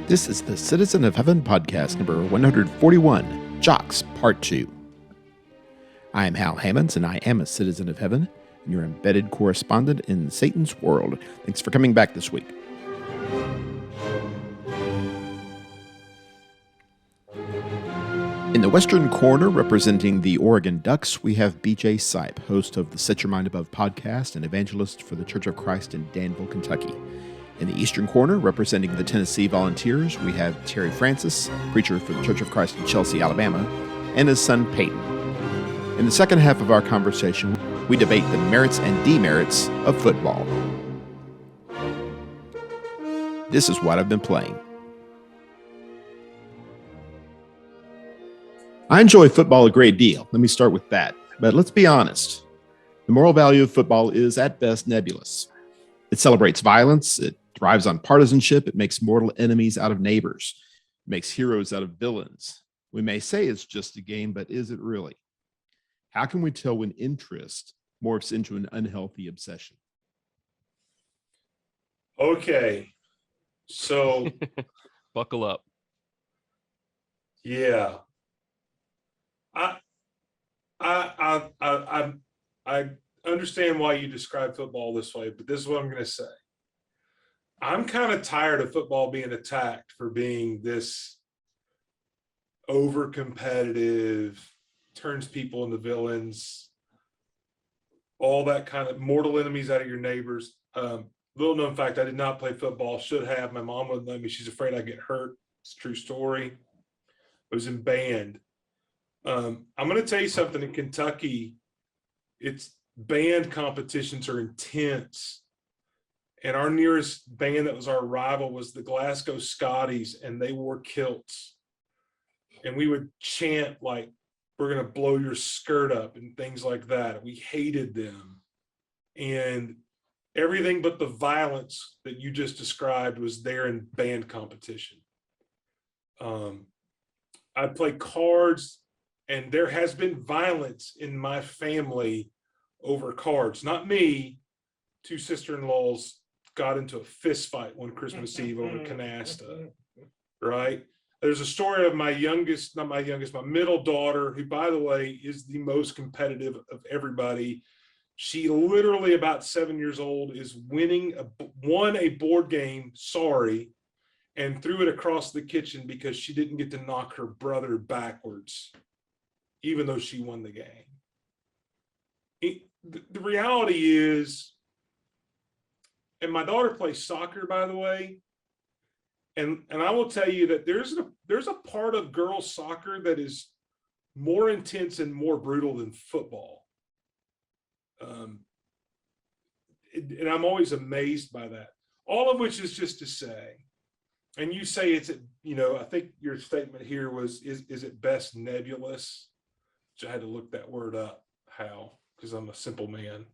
This is the Citizen of Heaven podcast number 141, Jocks, Part 2. I am Hal Hammonds, and I am a Citizen of Heaven, and your embedded correspondent in Satan's world. Thanks for coming back this week. In the western corner, representing the Oregon Ducks, we have BJ Sipe, host of the Set Your Mind Above podcast and evangelist for the Church of Christ in Danville, Kentucky. In the eastern corner, representing the Tennessee Volunteers, we have Terry Francis, preacher for the Church of Christ in Chelsea, Alabama, and his son Peyton. In the second half of our conversation, we debate the merits and demerits of football. This is what I've been playing. I enjoy football a great deal. Let me start with that. But let's be honest. The moral value of football is at best nebulous. It celebrates violence. It thrives on partisanship. It makes mortal enemies out of neighbors. It makes heroes out of villains. We may say it's just a game, but is it really? How can we tell when interest morphs into an unhealthy obsession? Okay, so buckle up. Yeah, I understand why you describe football this way, but this is what I'm going to say. I'm kind of tired of football being attacked for being this over competitive, turns people into villains, all that kind of mortal enemies out of your neighbors. Little known fact, I did not play football, should have. My mom wouldn't let me. She's afraid I'd get hurt. It's a true story. I was in band. I'm going to tell you something. In Kentucky, it's band competitions are intense. And our nearest band that was our rival was the Glasgow Scotties, and they wore kilts. And we would chant like, we're going to blow your skirt up and things like that. We hated them. And everything but the violence that you just described was there in band competition. I play cards, and there has been violence in my family over cards. Not me. Two sister-in-laws got into a fist fight one Christmas Eve over canasta, right? There's a story of my middle daughter, who, by the way, is the most competitive of everybody. She literally, about 7 years old, is won a board game, and threw it across the kitchen because she didn't get to knock her brother backwards, even though she won the game. The reality is, and my daughter plays soccer, by the way, and I will tell you that there's a part of girls soccer that is more intense and more brutal than football. And I'm always amazed by that. All of which is just to say, and you say it's, I think your statement here was, is it best nebulous? Which I had to look that word up, Hal, because I'm a simple man.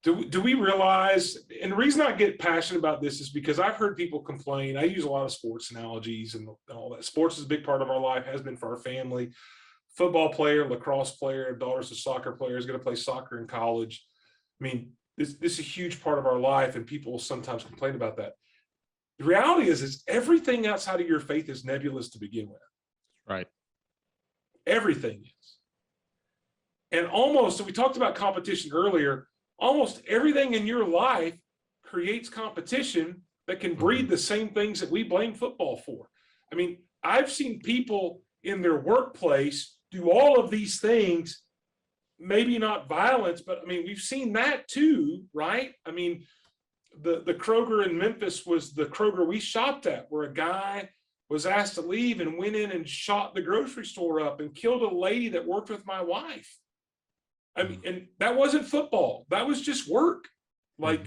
Do we realize, and the reason I get passionate about this is because I've heard people complain. I use a lot of sports analogies and all that. Sports is a big part of our life, has been for our family. Football player, lacrosse player, daughter's a soccer player, is going to play soccer in college. I mean, this is a huge part of our life, and people sometimes complain about that. The reality is everything outside of your faith is nebulous to begin with. Right. Everything is. And so we talked about competition earlier. Almost everything in your life creates competition that can breed the same things that we blame football for. I mean, I've seen people in their workplace do all of these things, maybe not violence, but I mean, we've seen that too, right? I mean, the Kroger in Memphis was the Kroger we shopped at, where a guy was asked to leave and went in and shot the grocery store up and killed a lady that worked with my wife. I mean, and that wasn't football. That was just work. Like,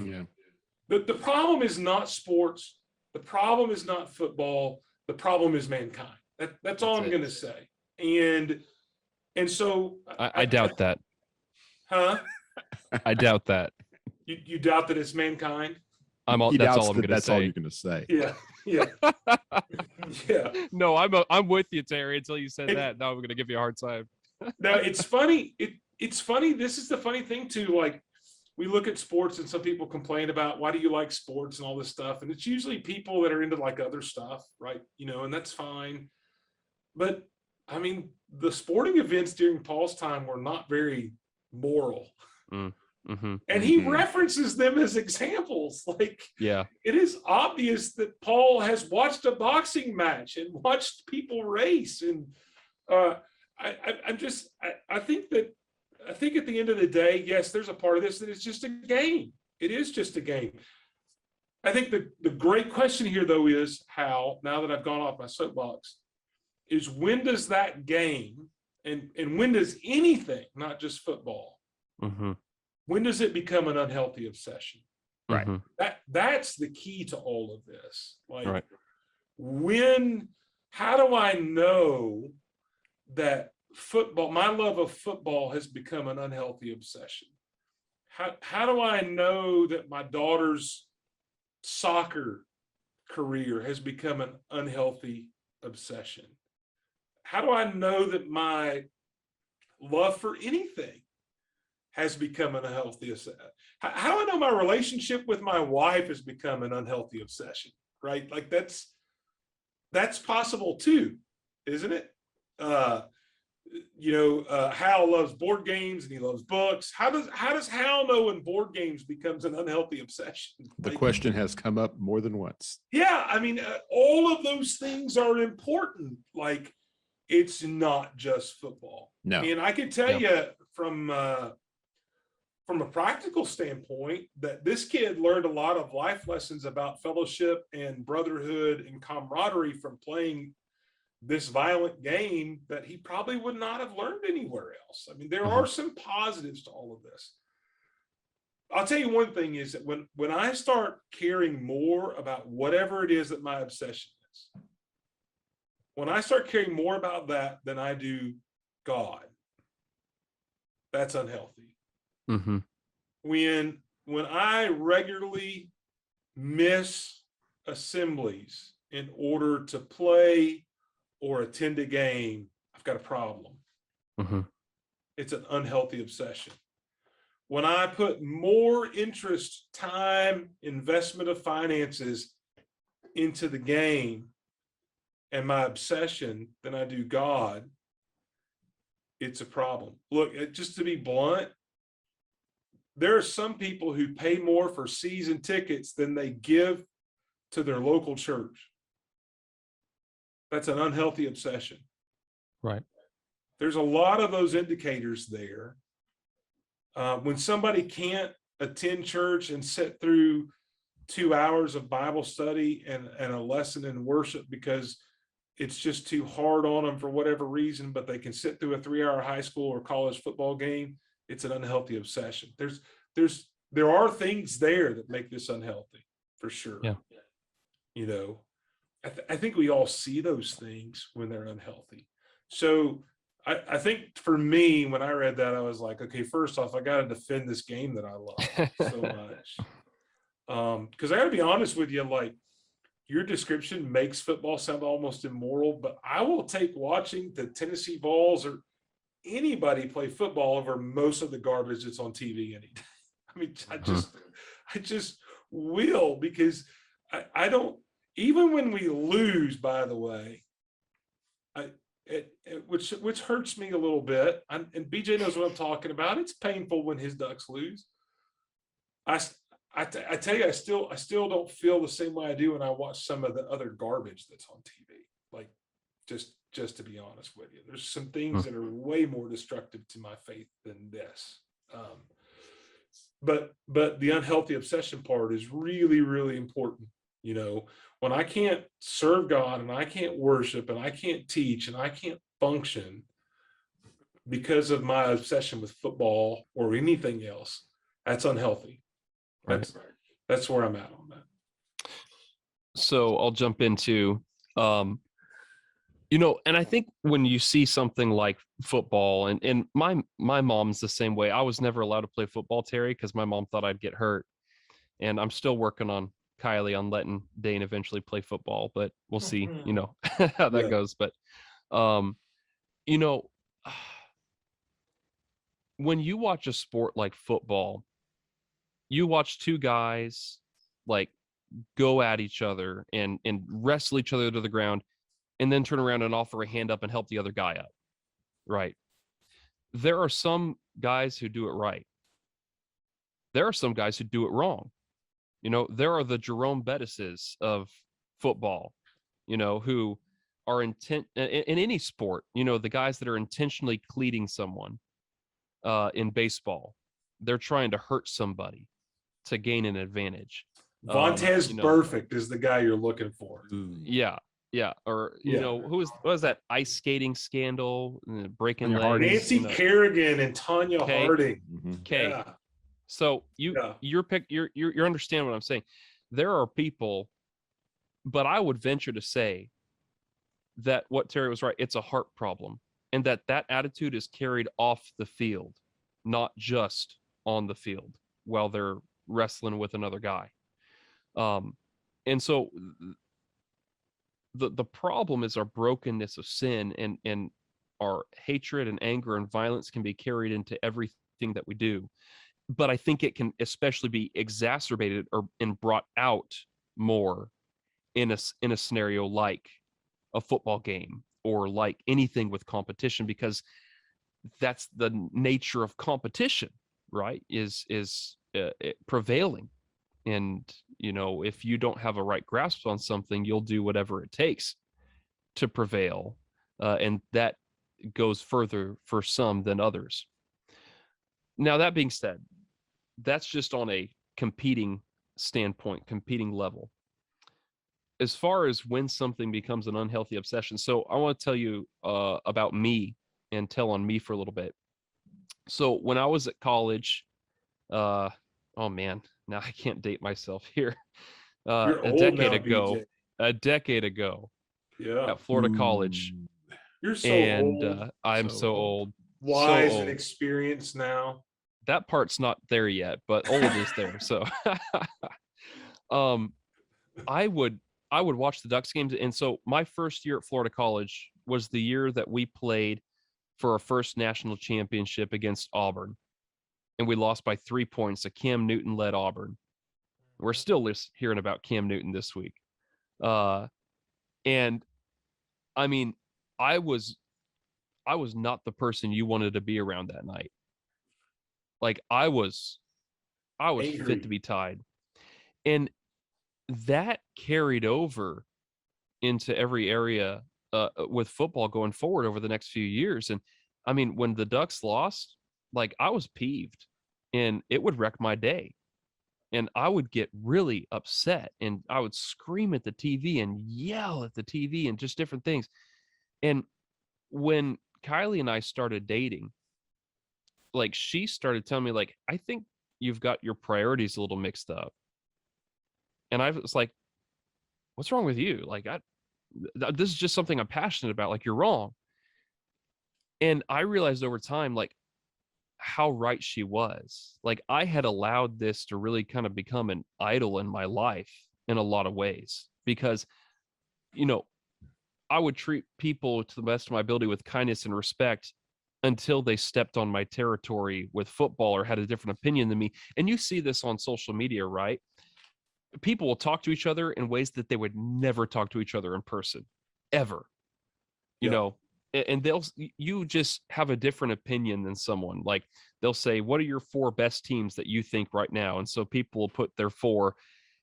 the problem is not sports. The problem is not football. The problem is mankind. That's all I'm going to say. And so I doubt that. Huh? I doubt that. You doubt that it's mankind? That's all I'm going to say. That's all you're going to say. Yeah. Yeah. No, I'm with you, Terry. Until you said that, now I'm going to give you a hard time. Now it's funny. It's funny. This is the funny thing too. Like, we look at sports and some people complain about, why do you like sports and all this stuff? And it's usually people that are into like other stuff, right? And that's fine. But I mean, the sporting events during Paul's time were not very moral. Mm-hmm. And he references them as examples. Like, yeah, it is obvious that Paul has watched a boxing match and watched people race. And I think at the end of the day, yes, there's a part of this that it's just a game. It is just a game. I think the great question here, though, is how, now that I've gone off my soapbox, is when does that game, and when does anything, not just football, when does it become an unhealthy obsession? Right. That's the key to all of this. Like, right. How do I know that my love of football has become an unhealthy obsession? How do I know that my daughter's soccer career has become an unhealthy obsession? How do I know that my love for anything has become an unhealthy obsession? How do I know my relationship with my wife has become an unhealthy obsession? Right? Like that's possible too, isn't it? Hal loves board games and he loves books. How does Hal know when board games becomes an unhealthy obsession? The question has come up more than once. Yeah, I mean, all of those things are important. Like, it's not just football. No. And I can tell you from a practical standpoint that this kid learned a lot of life lessons about fellowship and brotherhood and camaraderie from playing this violent game that he probably would not have learned anywhere else. I mean, there are some positives to all of this. I'll tell you one thing is that when I start caring more about whatever it is that my obsession is, when I start caring more about that than I do God, that's unhealthy. When I regularly miss assemblies in order to play or attend a game, I've got a problem. It's an unhealthy obsession. When I put more interest, time, investment of finances into the game and my obsession than I do God, it's a problem. Look, just to be blunt, there are some people who pay more for season tickets than they give to their local church. That's an unhealthy obsession. Right. There's a lot of those indicators there. When somebody can't attend church and sit through 2 hours of Bible study and a lesson in worship because it's just too hard on them for whatever reason, but they can sit through a 3-hour high school or college football game, it's an unhealthy obsession. There are things there that make this unhealthy, for sure. Yeah. I think we all see those things when they're unhealthy. So I think for me, when I read that, I was like, okay, first off, I got to defend this game that I love so much. Because I got to be honest with you, like, your description makes football sound almost immoral, but I will take watching the Tennessee Vols or anybody play football over most of the garbage that's on TV any day. I mean, I just will, because I don't, even when we lose, by the way, which hurts me a little bit. And BJ knows what I'm talking about. It's painful when his Ducks lose. I tell you, I still don't feel the same way I do when I watch some of the other garbage that's on TV. Like, just to be honest with you, there's some things that are way more destructive to my faith than this. But the unhealthy obsession part is really, really important. When I can't serve God and I can't worship and I can't teach and I can't function because of my obsession with football or anything else, that's unhealthy. That's where I'm at on that. So I'll jump into, and I think when you see something like football, and my mom's the same way. I was never allowed to play football, Terry, because my mom thought I'd get hurt. And I'm still working on Kylie on letting Dane eventually play football, but we'll see, how that goes. But, when you watch a sport like football, you watch two guys like go at each other and wrestle each other to the ground, and then turn around and offer a hand up and help the other guy up, right? There are some guys who do it right. There are some guys who do it wrong. There are the Jerome Bettises of football, who are in any sport, the guys that are intentionally cleating someone in baseball. They're trying to hurt somebody to gain an advantage. Vontez Perfect is the guy you're looking for. Yeah. Or, who was that ice skating scandal, breaking Tanya legs? Harding. Nancy Kerrigan and Tanya Harding. Okay. Yeah. So you understand what I'm saying. There are people, but I would venture to say that what Terry was right, it's a heart problem, and that attitude is carried off the field, not just on the field while they're wrestling with another guy. And so the problem is our brokenness of sin, and our hatred and anger and violence can be carried into everything that we do. But I think it can especially be exacerbated and brought out more in a scenario like a football game or like anything with competition, because that's the nature of competition, right? Is prevailing. And, if you don't have a right grasp on something, you'll do whatever it takes to prevail. And that goes further for some than others. Now, that being said, that's just on a competing standpoint, competing level. As far as when something becomes an unhealthy obsession, so I want to tell you about me and tell on me for a little bit. So when I was at college, oh man, now I can't date myself here. You're a old decade now, ago, BJ. a decade ago, Yeah. at Florida College, You're so and old. I'm so old, Wise so and old. experienced now. That part's not there yet, but old is there. So, I would watch the Ducks games, and so my first year at Florida College was the year that we played for our first national championship against Auburn, and we lost by 3 points. A Cam Newton-led Auburn. We're still hearing about Cam Newton this week, and I mean, I was not the person you wanted to be around that night. Like I was Angry. fit to be tied, and that carried over into every area with football going forward over the next few years. And I mean, when the Ducks lost, like I was peeved, and it would wreck my day, and I would get really upset, and I would scream at the TV and yell at the TV and just different things. And when Kylie and I started dating, like she started telling me, like, I think you've got your priorities a little mixed up. And I was like, what's wrong with you? Like, this is just something I'm passionate about. Like, you're wrong. And I realized over time, like, how right she was. Like, I had allowed this to really kind of become an idol in my life in a lot of ways, because, I would treat people to the best of my ability with kindness and respect until they stepped on my territory with football or had a different opinion than me. And you see this on social media, right? People will talk to each other in ways that they would never talk to each other in person, ever. And you just have a different opinion than someone. Like they'll say, what are your 4 best teams that you think right now? And so people will put their 4,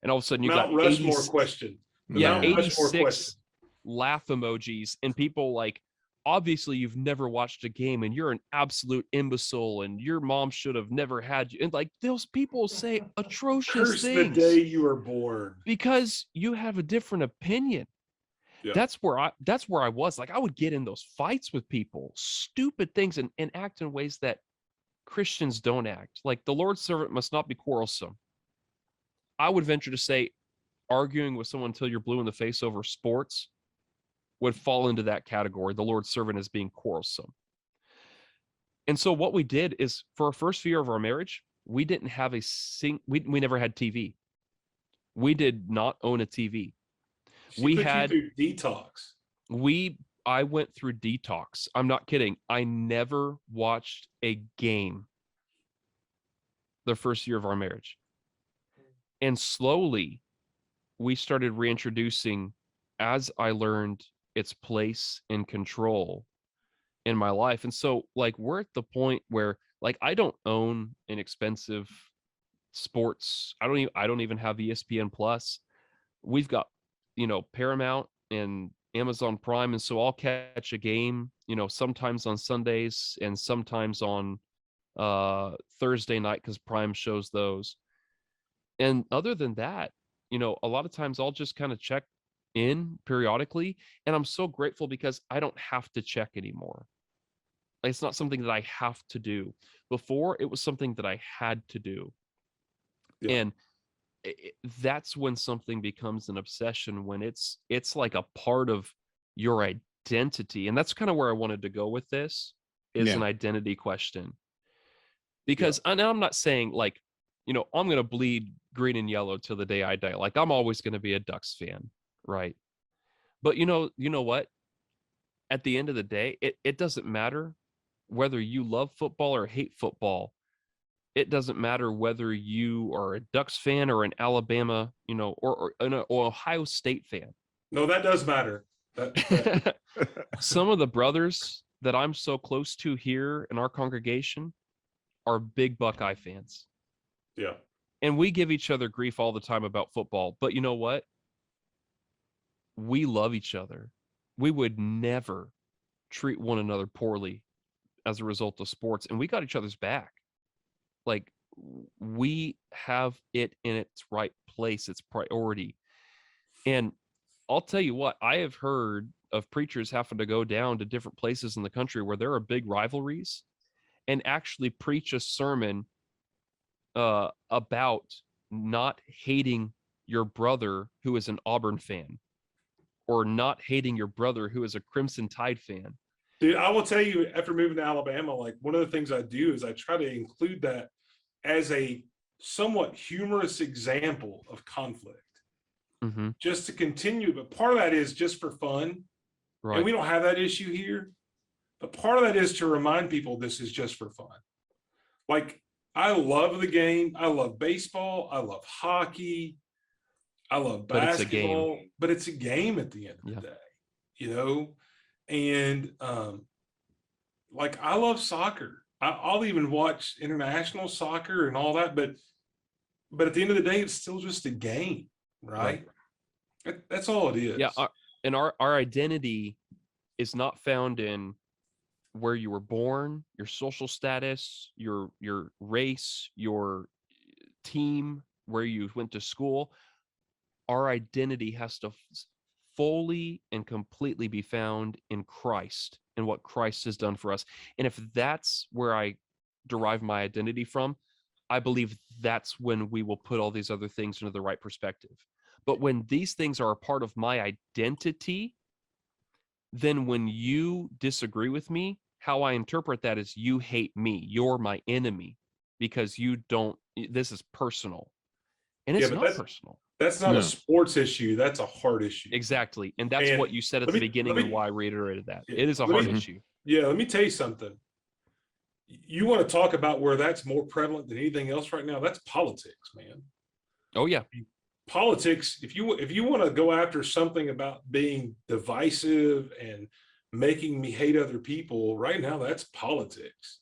and all of a sudden you Mount got Rushmore question. Yeah, Mount Rushmore 86 question. laugh emojis, and people like, obviously you've never watched a game and you're an absolute imbecile and your mom should have never had you. And like those people say atrocious Curse things the day you were born. because you have a different opinion. Yeah. That's where I was. Like I would get in those fights with people, stupid things, and act in ways that Christians don't act. Like the Lord's servant must not be quarrelsome. I would venture to say arguing with someone until you're blue in the face over sports would fall into that category. The Lord's servant is being quarrelsome. And so what we did is, for our first year of our marriage, we didn't have we never had TV. We did not own a TV. She put you through detox. I went through detox. I'm not kidding. I never watched a game the first year of our marriage. And slowly we started reintroducing, as I learned its place and control in my life. And so like we're at the point where like I don't own an expensive sports. I don't even have ESPN Plus. We've got, Paramount and Amazon Prime, and so I'll catch a game, sometimes on Sundays and sometimes on Thursday night because Prime shows those. And other than that, a lot of times I'll just kind of check in periodically, and I'm so grateful because I don't have to check anymore. Like, it's not something that I have to do. Before, it was something that I had to do. Yeah. And that's when something becomes an obsession, when it's like a part of your identity. And that's kind of where I wanted to go with this, is an identity question. Because and I'm not saying like, I'm going to bleed green and yellow till the day I die. Like, I'm always going to be a Ducks fan, right? But you know what? At the end of the day, it doesn't matter whether you love football or hate football. It doesn't matter whether you are a Ducks fan or an Alabama, or an Ohio State fan. No, that does matter. That. Some of the brothers that I'm so close to here in our congregation are big Buckeye fans. Yeah. And we give each other grief all the time about football. But you know what? We love each other. We would never treat one another poorly as a result of sports. And we got each other's back. Like, we have it in its right place, its priority. And I'll tell you what, I have heard of preachers having to go down to different places in the country where there are big rivalries and actually preach a sermon about not hating your brother who is an Auburn fan, or not hating your brother who is a Crimson Tide fan. Dude, I will tell you, after moving to Alabama, like, one of the things I do is I try to include that as a somewhat humorous example of conflict, just to continue. But part of that is just for fun. Right. And we don't have that issue here. But part of that is to remind people this is just for fun. Like, I love the game. I love baseball. I love hockey. I love basketball. But it's a game at the end of the day, And like, I love soccer. I'll even watch international soccer and all that. But at the end of the day, it's still just a game, right? That's all it is. Yeah. Our identity is not found in where you were born, your social status, your race, your team, where you went to school. Our identity has to fully and completely be found in Christ and what Christ has done for us. And if that's where I derive my identity from, I believe that's when we will put all these other things into the right perspective. But when these things are a part of my identity, then when you disagree with me, how I interpret that is you hate me. You're my enemy because this is personal. And it's not personal. That's not a sports issue. That's a heart issue. Exactly. And that's what you said at the beginning and why I reiterated that. It is a heart issue. Yeah, let me tell you something. You want to talk about where that's more prevalent than anything else right now? That's politics, man. Oh, yeah. Politics, if you want to go after something about being divisive and making me hate other people, right now, that's politics.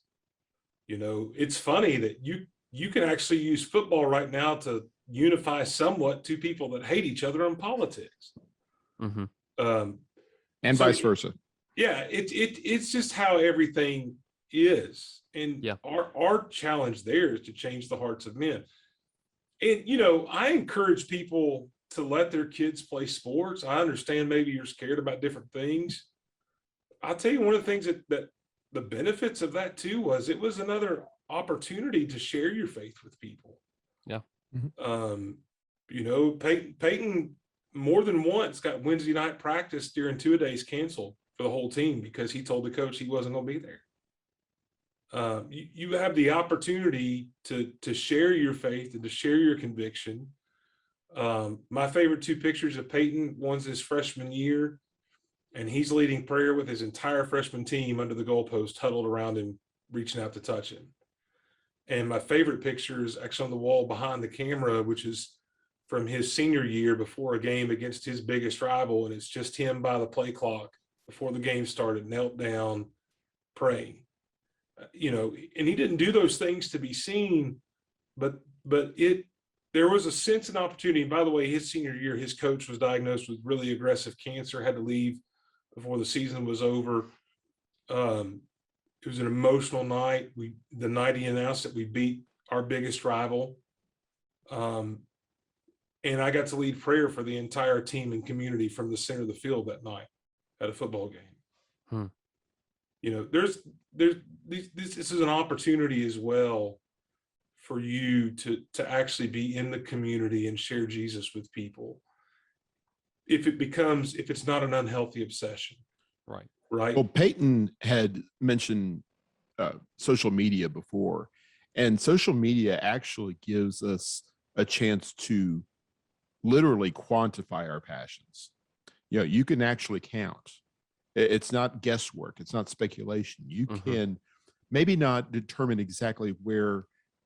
It's funny that you can actually use football right now to unify somewhat two people that hate each other on politics. And vice versa. Yeah, it's just how everything is. And our challenge there is to change the hearts of men. And, I encourage people to let their kids play sports. I understand maybe you're scared about different things. I'll tell you, one of the things that the benefits of that too was it was another opportunity to share your faith with people. Yeah. Peyton more than once got Wednesday night practice during two-a-days canceled for the whole team because he told the coach he wasn't going to be there. You have the opportunity to share your faith and to share your conviction. My favorite two pictures of Peyton, one's his freshman year, and he's leading prayer with his entire freshman team under the goalpost, huddled around him, reaching out to touch him. And my favorite picture is actually on the wall behind the camera, which is from his senior year before a game against his biggest rival, and it's just him by the play clock before the game started, knelt down, praying. And he didn't do those things to be seen, but there was a sense and opportunity. And by the way, his senior year, his coach was diagnosed with really aggressive cancer, had to leave before the season was over. It was an emotional night. The night he announced that we beat our biggest rival. And I got to lead prayer for the entire team and community from the center of the field that night at a football game. This is an opportunity as well for you to actually be in the community and share Jesus with people. If it's not an unhealthy obsession. Right. Well, Peyton had mentioned social media before, and social media actually gives us a chance to literally quantify our passions. You can actually count. It's not guesswork. It's not speculation. You can maybe not determine exactly where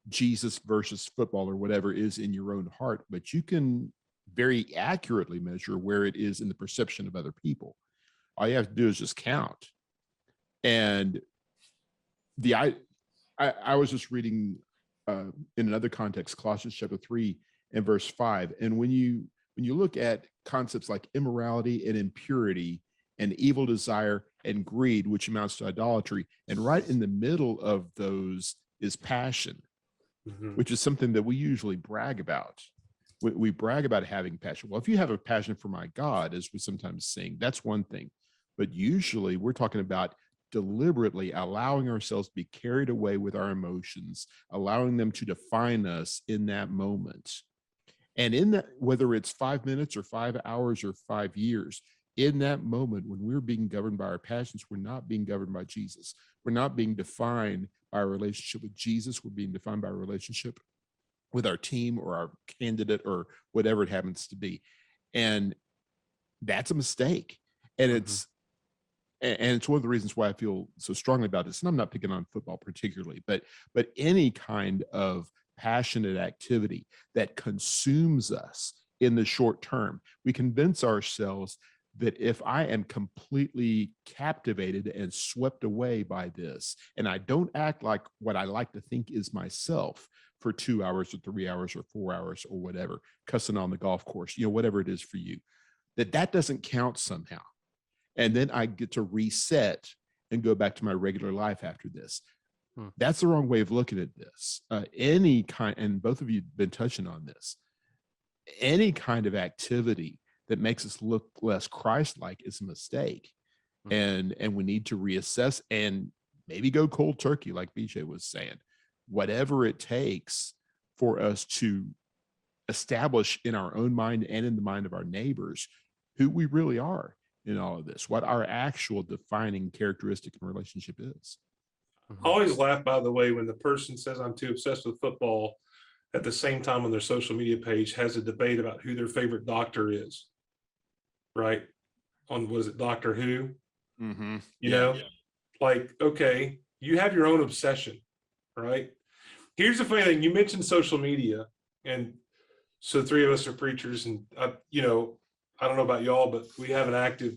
Jesus versus football or whatever is in your own heart, but you can very accurately measure where it is in the perception of other people. All you have to do is just count. And I was just reading in another context, Colossians chapter 3 and verse 5. And when you look at concepts like immorality and impurity and evil desire and greed, which amounts to idolatry, and right in the middle of those is passion, which is something that we usually brag about. We brag about having passion. Well, if you have a passion for my God, as we sometimes sing, that's one thing. But usually we're talking about deliberately allowing ourselves to be carried away with our emotions, allowing them to define us in that moment. And in that, whether it's 5 minutes or 5 hours or 5 years, in that moment when we're being governed by our passions, we're not being governed by Jesus. We're not being defined by our relationship with Jesus. We're being defined by our relationship with our team or our candidate or whatever it happens to be. And that's a mistake. And it's one of the reasons why I feel so strongly about this. And I'm not picking on football particularly, but any kind of passionate activity that consumes us in the short term, we convince ourselves that if I am completely captivated and swept away by this, and I don't act like what I like to think is myself for 2 hours or 3 hours or 4 hours or whatever, cussing on the golf course, whatever it is for you, that doesn't count somehow. And then I get to reset and go back to my regular life after this. That's the wrong way of looking at this. Any kind, and both of you have been touching on this, any kind of activity that makes us look less Christ-like is a mistake. And we need to reassess and maybe go cold turkey, like BJ was saying, whatever it takes for us to establish in our own mind and in the mind of our neighbors who we really are in all of this, what our actual defining characteristic and relationship is. I always laugh, by the way, when the person says I'm too obsessed with football, at the same time on their social media page has a debate about who their favorite doctor is, right? Was it Doctor Who? Like, okay, you have your own obsession, right? Here's the funny thing. You mentioned social media, and so the three of us are preachers, and I don't know about y'all, but we have an active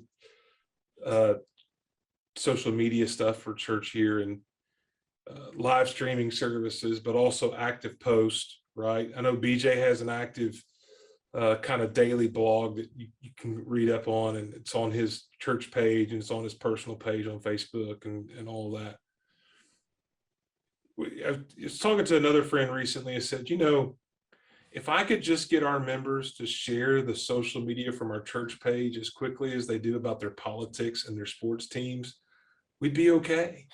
social media stuff for church here, and live streaming services, but also active post, right? I know BJ has an active kind of daily blog that you can read up on, and it's on his church page and it's on his personal page on Facebook and all of that. I was talking to another friend recently. I said, if I could just get our members to share the social media from our church page as quickly as they do about their politics and their sports teams, we'd be okay.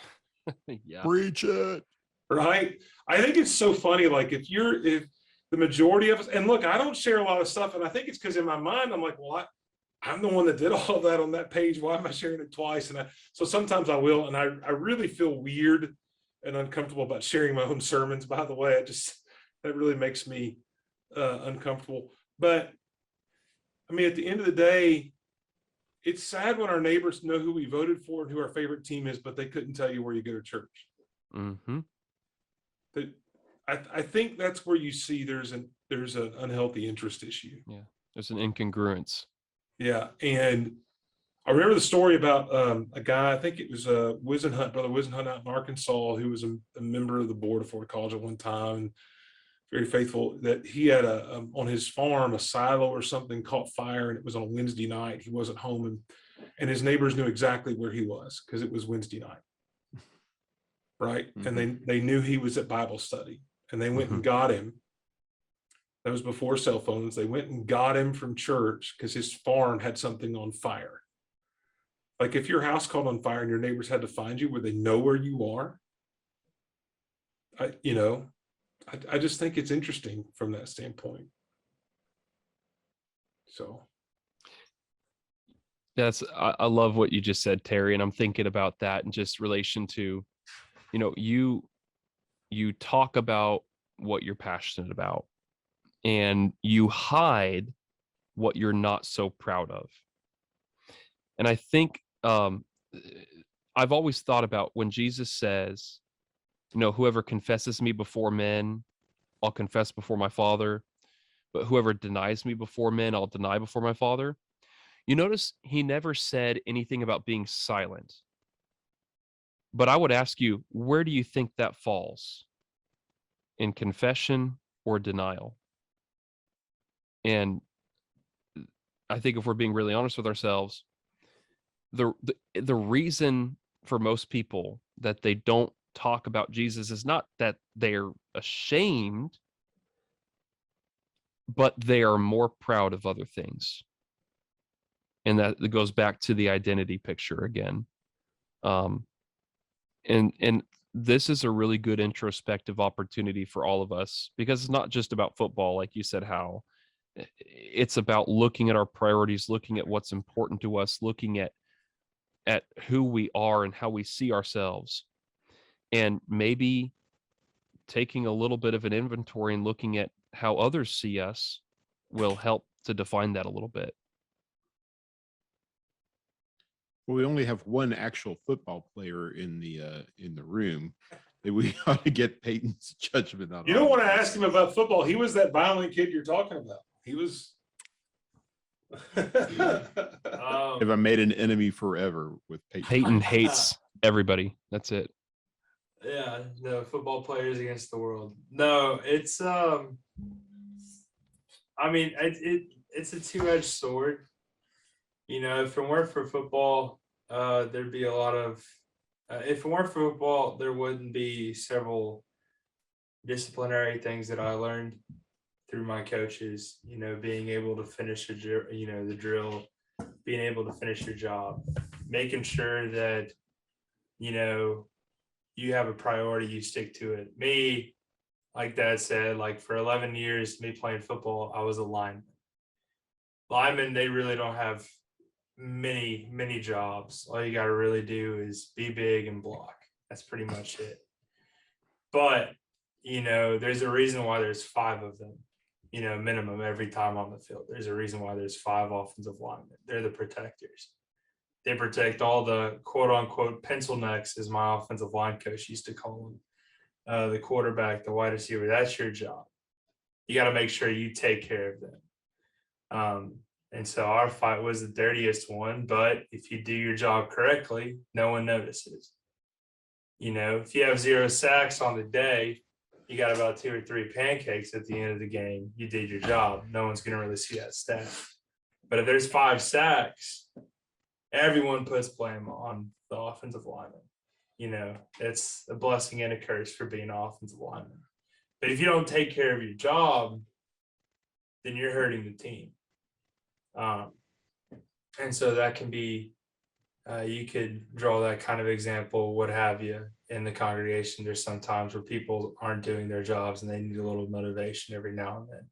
Yeah. Preach it. Right. I think it's so funny. Like if the majority of us, and look, I don't share a lot of stuff. And I think it's because in my mind, I'm like, well, I'm the one that did all of that on that page. Why am I sharing it twice? So sometimes I will. And I really feel weird and uncomfortable about sharing my own sermons, by the way. That really makes me uncomfortable. But I mean, at the end of the day, it's sad when our neighbors know who we voted for and who our favorite team is, but they couldn't tell you where you go to church. I think that's where you see there's an there's an unhealthy interest issue. Yeah. There's an incongruence. Yeah. And I remember the story about a guy, I think it was Brother Wisenhunt out in Arkansas, who was a member of the board of Florida College at one time, very faithful, that he had on his farm, a silo or something caught fire, and it was on a Wednesday night. He wasn't home, and his neighbors knew exactly where he was because it was Wednesday night. Right. Mhm. And they knew he was at Bible study, and they went and got him. That was before cell phones. They went and got him from church because his farm had something on fire. Like if your house caught on fire and your neighbors had to find you where they know where you are, I just think it's interesting from that standpoint. So. I love what you just said, Terry. And I'm thinking about that in just relation to, you talk about what you're passionate about and you hide what you're not so proud of. And I think I've always thought about when Jesus says, whoever confesses me before men, I'll confess before my Father. But whoever denies me before men, I'll deny before my Father. You notice he never said anything about being silent. But I would ask you, where do you think that falls? In confession or denial? And I think if we're being really honest with ourselves, the reason for most people that they don't talk about Jesus is not that they're ashamed, but they are more proud of other things. And that goes back to the identity picture again. And this is a really good introspective opportunity for all of us, because it's not just about football, like you said, Hal. It's about looking at our priorities, looking at what's important to us, looking at who we are and how we see ourselves, and maybe taking a little bit of an inventory and looking at how others see us will help to define that a little bit. Well, we only have one actual football player in the room. We ought to get Peyton's judgment on. You don't want to ask him about football. He was that violent kid you're talking about. He was. If I made an enemy forever with Peyton. Peyton hates everybody. That's it. Yeah, no, football players against the world. No, it's I mean, it's a two-edged sword. If it weren't for football, there'd be a lot of if it weren't for football, there wouldn't be several disciplinary things that I learned through my coaches, being able to finish the drill, being able to finish your job, making sure that, you have a priority, you stick to it. Me, like Dad said, like for 11 years, me playing football, I was a lineman. Linemen, they really don't have many jobs. All you got to really do is be big and block. That's pretty much it. But, there's a reason why there's 5 of them, minimum every time on the field. There's a reason why there's 5 offensive linemen. They're the protectors. They protect all the quote unquote pencil necks, as my offensive line coach used to call them. The quarterback, the wide receiver, that's your job. You got to make sure you take care of them. And so our fight was the dirtiest one, but if you do your job correctly, no one notices. If you have 0 sacks on the day, you got about 2 or 3 pancakes at the end of the game, you did your job. No one's going to really see that stat. But if there's 5 sacks, everyone puts blame on the offensive lineman. It's a blessing and a curse for being an offensive lineman. But if you don't take care of your job, then you're hurting the team. And so that can be, you could draw that kind of example, what have you, in the congregation. There's some times where people aren't doing their jobs and they need a little motivation every now and then.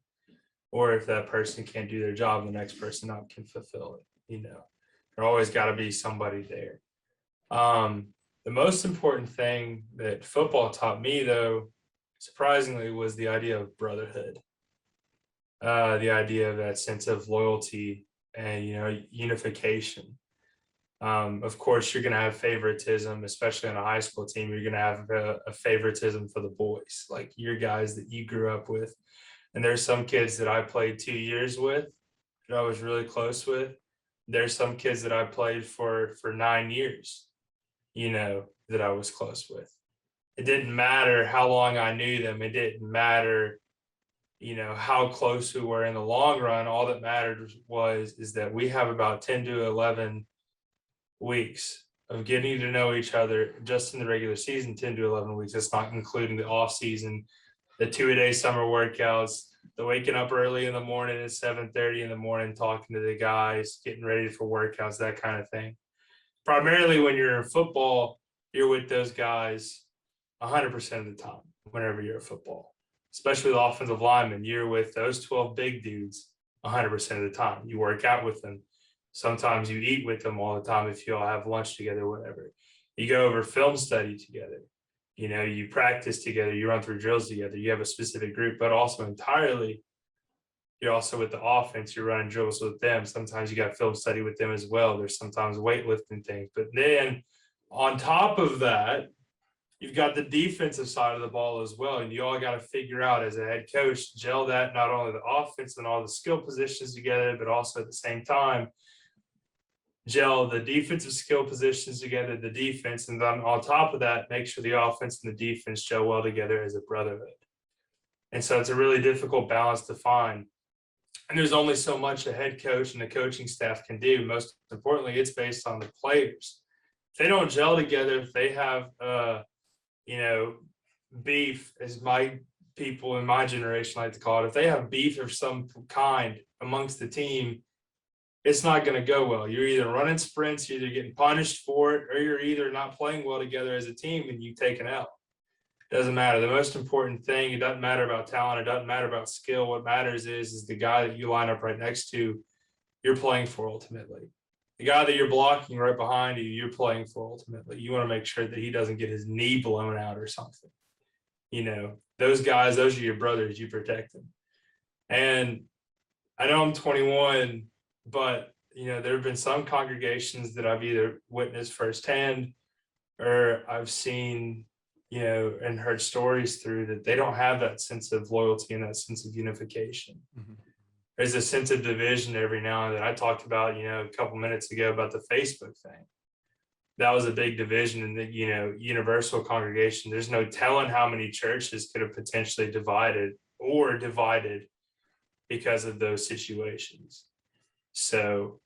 Or if that person can't do their job, the next person up can fulfill it. There always got to be somebody there. The most important thing that football taught me, though, surprisingly, was the idea of brotherhood. The idea of that sense of loyalty and, unification. Of course, you're going to have favoritism, especially on a high school team. You're going to have a favoritism for the boys, like your guys that you grew up with. And there's some kids that I played 2 years with that I was really close with. There's some kids that I played for 9 years, that I was close with. It didn't matter how long I knew them. It didn't matter, how close we were in the long run. All that mattered is that we have about 10 to 11 weeks of getting to know each other just in the regular season, 10 to 11 weeks. That's not including the off season, the 2-a-day summer workouts, the waking up early in the morning at 7:30 in the morning, talking to the guys, getting ready for workouts, that kind of thing. Primarily when you're in football, you're with those guys 100% of the time whenever you're at football, especially the offensive linemen. You're with those 12 big dudes 100% of the time. You work out with them. Sometimes you eat with them all the time if you all have lunch together, whatever. You go over film study together. You practice together, you run through drills together, you have a specific group, but also entirely, you're also with the offense, you're running drills with them. Sometimes you got film study with them as well. There's sometimes weightlifting things. But then on top of that, you've got the defensive side of the ball as well. And you all got to figure out as a head coach, gel that not only the offense and all the skill positions together, but also at the same time, gel the defensive skill positions together, the defense, and then on top of that, make sure the offense and the defense gel well together as a brotherhood. And so it's a really difficult balance to find. And there's only so much a head coach and the coaching staff can do. Most importantly, it's based on the players. If they don't gel together, if they have, beef, as my people in my generation like to call it, if they have beef of some kind amongst the team, it's not going to go well. You're either running sprints, you're either getting punished for it, or you're either not playing well together as a team and you take an L. It doesn't matter. The most important thing, it doesn't matter about talent, it doesn't matter about skill. What matters is the guy that you line up right next to, you're playing for ultimately. The guy that you're blocking right behind you, you're playing for ultimately. You want to make sure that he doesn't get his knee blown out or something. Those guys, those are your brothers, you protect them. And I know I'm 21, but there have been some congregations that I've either witnessed firsthand or I've seen, and heard stories through that they don't have that sense of loyalty and that sense of unification. Mm-hmm. There's a sense of division every now and then. I talked about, a couple minutes ago about the Facebook thing. That was a big division in the, universal congregation. There's no telling how many churches could have potentially divided because of those situations. So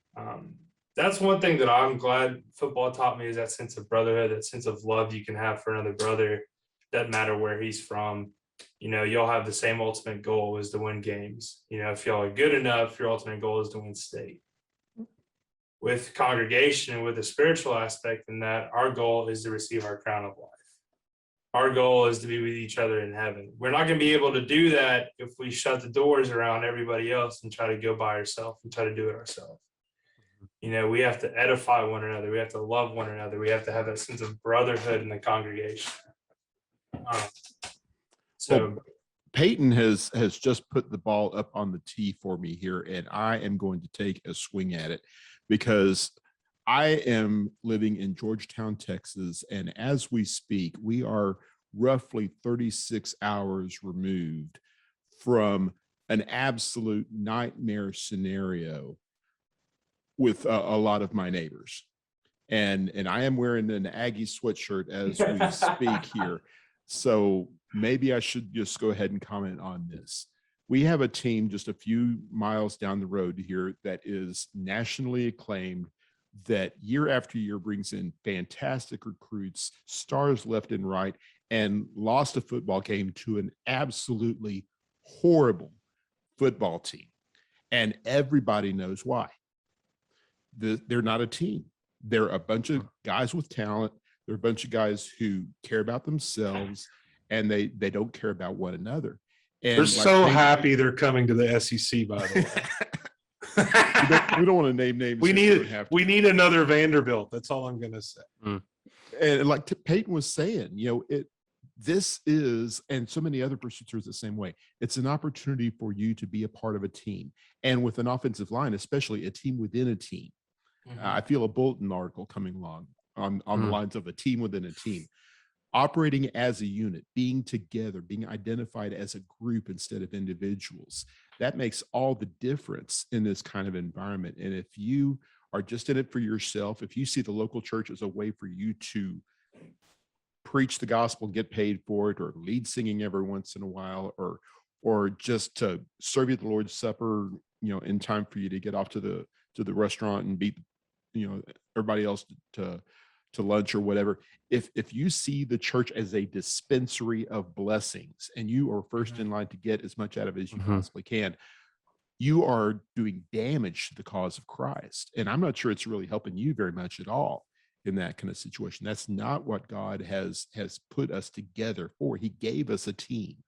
that's one thing that I'm glad football taught me, is that sense of brotherhood, that sense of love you can have for another brother. Doesn't matter where he's from. Y'all have the same ultimate goal, is to win games. If y'all are good enough, your ultimate goal is to win state. With congregation and with the spiritual aspect in that, our goal is to receive our crown of life. Our goal is to be with each other in heaven. We're not going to be able to do that if we shut the doors around everybody else and try to go by ourselves and try to do it ourselves. We have to edify one another. We have to love one another. We have to have that sense of brotherhood in the congregation. Well, Peyton has just put the ball up on the tee for me here, and I am going to take a swing at it because I am living in Georgetown, Texas, and as we speak, we are roughly 36 hours removed from an absolute nightmare scenario with a lot of my neighbors. And I am wearing an Aggie sweatshirt as we speak here. So maybe I should just go ahead and comment on this. We have a team just a few miles down the road here that is nationally acclaimed, that year after year brings in fantastic recruits, stars left and right, and lost a football game to an absolutely horrible football team. And everybody knows why. They're not a team. They're a bunch of guys with talent. They're a bunch of guys who care about themselves, and they don't care about one another. And they're so happy they're coming to the SEC, by the way. we don't want to name names. We need another Vanderbilt. That's all I'm going to say. And like Peyton was saying, this is, and so many other pursuits are the same way. It's an opportunity for you to be a part of a team, and with an offensive line, especially a team within a team. I feel a bulletin article coming along on the lines of a team within a team. operating as a unit, being together, being identified as a group instead of individuals. That makes all the difference in this kind of environment. And if you are just in it for yourself, if you see the local church as a way for you to preach the gospel and get paid for it, or lead singing every once in a while, or just to serve you the Lord's Supper, in time for you to get off to the restaurant and beat, everybody else to lunch or whatever. If you see the church as a dispensary of blessings and you are first in line to get as much out of it as you possibly can, you are doing damage to the cause of Christ. And I'm not sure it's really helping you very much at all in that kind of situation. That's not what God has put us together for. He gave us a team,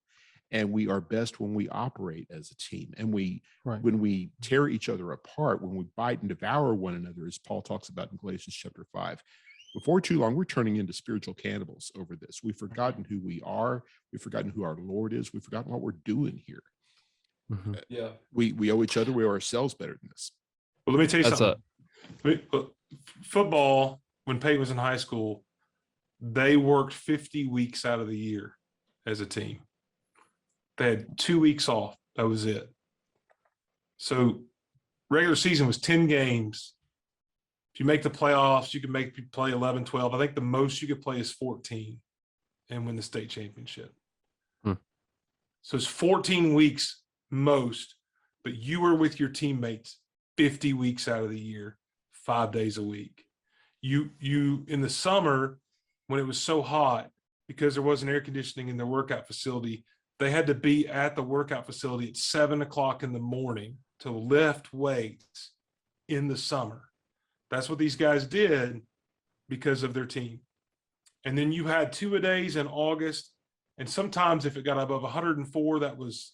and we are best when we operate as a team. And when we tear each other apart, when we bite and devour one another, as Paul talks about in Galatians chapter 5, before too long, we're turning into spiritual cannibals over this. We've forgotten who we are. We've forgotten who our Lord is. We've forgotten what we're doing here. Yeah. We owe each other. We owe ourselves better than this. Well, let me tell you something. Football, when Peyton was in high school, they worked 50 weeks out of the year as a team. They had 2 weeks off. That was it. So regular season was 10 games. If you make the playoffs, you can play 11, 12. I think the most you could play is 14 and win the state championship. So it's 14 weeks most, but you were with your teammates 50 weeks out of the year, 5 days a week. You in the summer, when it was so hot, because there wasn't air conditioning in their workout facility, they had to be at the workout facility at 7 o'clock in the morning to lift weights in the summer. That's what these guys did because of their team. And then you had 2-a-days in August. And sometimes if it got above 104, that was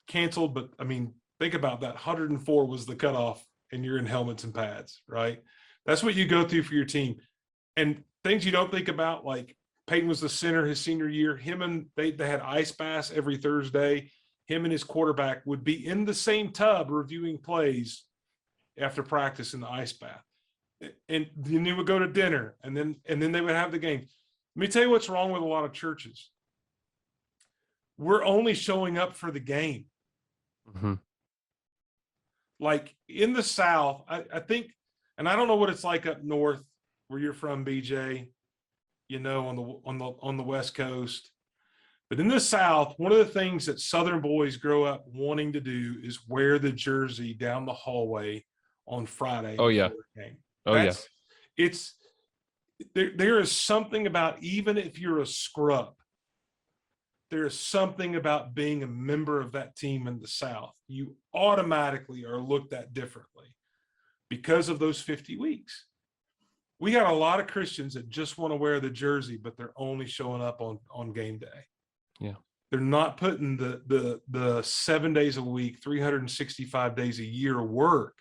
canceled. But I mean, think about that. 104 was the cutoff, and you're in helmets and pads, right? That's what you go through for your team. And things you don't think about, like Peyton was the center his senior year. They had ice baths every Thursday. Him and his quarterback would be in the same tub reviewing plays after practice in the ice bath. And then they would go to dinner, and then they would have the game. Let me tell you what's wrong with a lot of churches. We're only showing up for the game. Like in the South, I think, and I don't know what it's like up north where you're from, BJ, on the West Coast. But in the South, one of the things that Southern boys grow up wanting to do is wear the jersey down the hallway on Friday. Oh yeah. It's there is something about, even if you're a scrub, there is something about being a member of that team in the South. You automatically are looked at differently because of those 50 weeks. We got a lot of Christians that just want to wear the jersey, but they're only showing up on game day. Yeah. They're not putting the 7 days a week, 365 days a year work.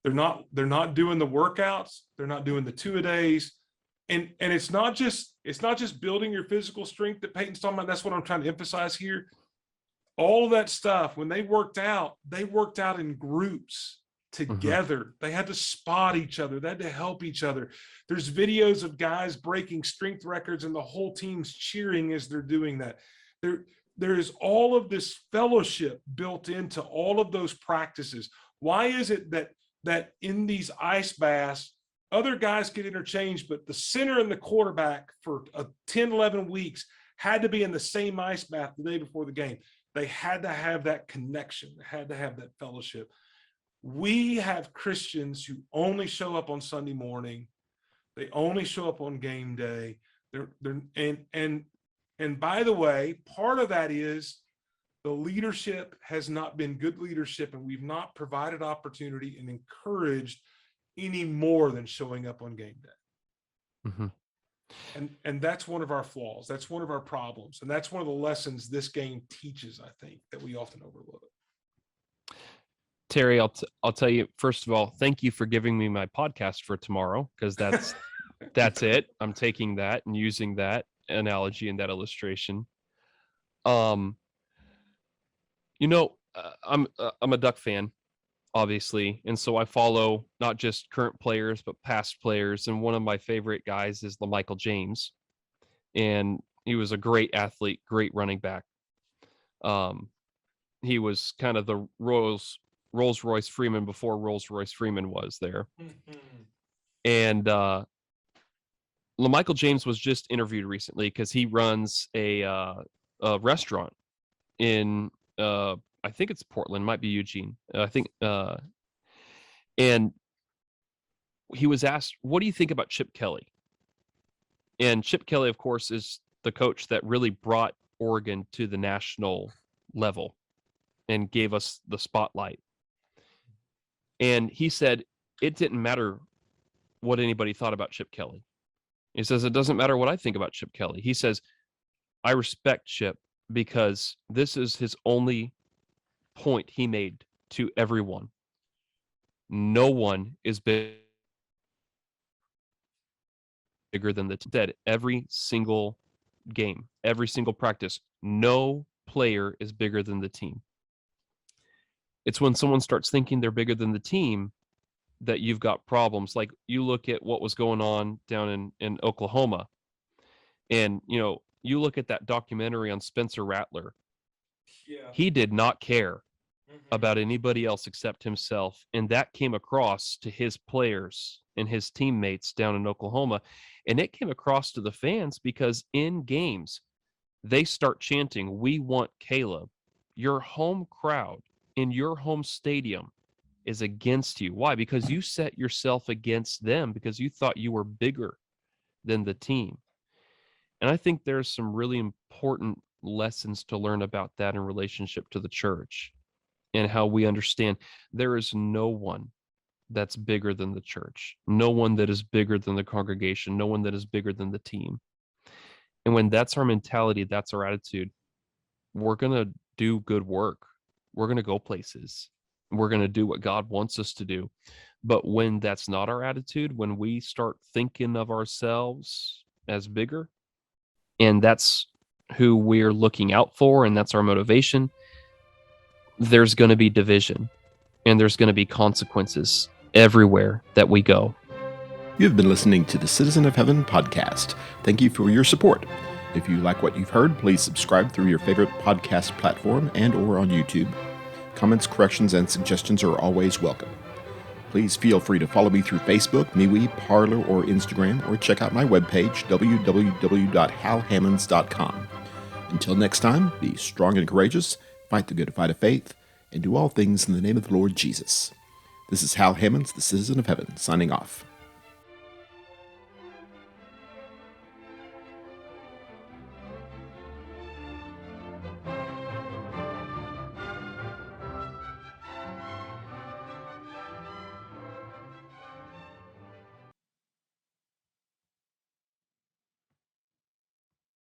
They're not doing the workouts. They're not doing the 2-a-days. And it's not just building your physical strength that Peyton's talking about. That's what I'm trying to emphasize here. All of that stuff, when they worked out in groups together. They had to spot each other. They had to help each other. There's videos of guys breaking strength records and the whole team's cheering as they're doing that. There is all of this fellowship built into all of those practices. Why is it that in these ice baths, other guys get interchanged, but the center and the quarterback for 10, 11 weeks had to be in the same ice bath the day before the game? They had to have that connection. They had to have that fellowship. We have Christians who only show up on Sunday morning. They only show up on game day. And by the way, part of that is the leadership has not been good leadership, and we've not provided opportunity and encouraged any more than showing up on game day. Mm-hmm. And that's one of our flaws. That's one of our problems. And that's one of the lessons this game teaches, I think, that we often overlook. Terry, I'll tell you, first of all, thank you for giving me my podcast for tomorrow, because that's it. I'm taking that and using that analogy and that illustration. I'm a Duck fan, obviously, and so I follow not just current players but past players, and one of my favorite guys is LaMichael James. and he was a great athlete, great running back. He was kind of the Rolls-Royce Freeman before Rolls-Royce Freeman was there. And LaMichael James was just interviewed recently because he runs a restaurant in I think it's Portland, might be Eugene. I think and he was asked, "What do you think about Chip Kelly?" And Chip Kelly, of course, is the coach that really brought Oregon to the national level and gave us the spotlight. And he said it didn't matter what anybody thought about Chip Kelly. He says, it doesn't matter what I think about Chip Kelly. He says, I respect Chip because this is his only point he made to everyone. No one is bigger than the dead. Every single game, every single practice, no player is bigger than the team. It's when someone starts thinking they're bigger than the team that you've got problems. Like you look at what was going on down in Oklahoma, and you look at that documentary on Spencer Rattler. Yeah. He did not care about anybody else except himself, and that came across to his players and his teammates down in Oklahoma, and it came across to the fans because in games they start chanting, "We want Caleb." Your home crowd in your home stadium is against you. Why? Because you set yourself against them because you thought you were bigger than the team. And I think there's some really important lessons to learn about that in relationship to the church and how we understand there is no one that's bigger than the church, no one that is bigger than the congregation, no one that is bigger than the team. And when that's our mentality, that's our attitude, we're going to do good work. We're going to go places. We're going to do what God wants us to do. But when that's not our attitude, when we start thinking of ourselves as bigger, and that's who we're looking out for, and that's our motivation, there's going to be division, and there's going to be consequences everywhere that we go. You have been listening to the Citizen of Heaven podcast. Thank you for your support. If you like what you've heard, please subscribe through your favorite podcast platform and or on YouTube. Comments, corrections, and suggestions are always welcome. Please feel free to follow me through Facebook, MeWe, Parler, or Instagram, or check out my webpage, www.halhammonds.com. Until next time, be strong and courageous, fight the good fight of faith, and do all things in the name of the Lord Jesus. This is Hal Hammonds, the Citizen of Heaven, signing off.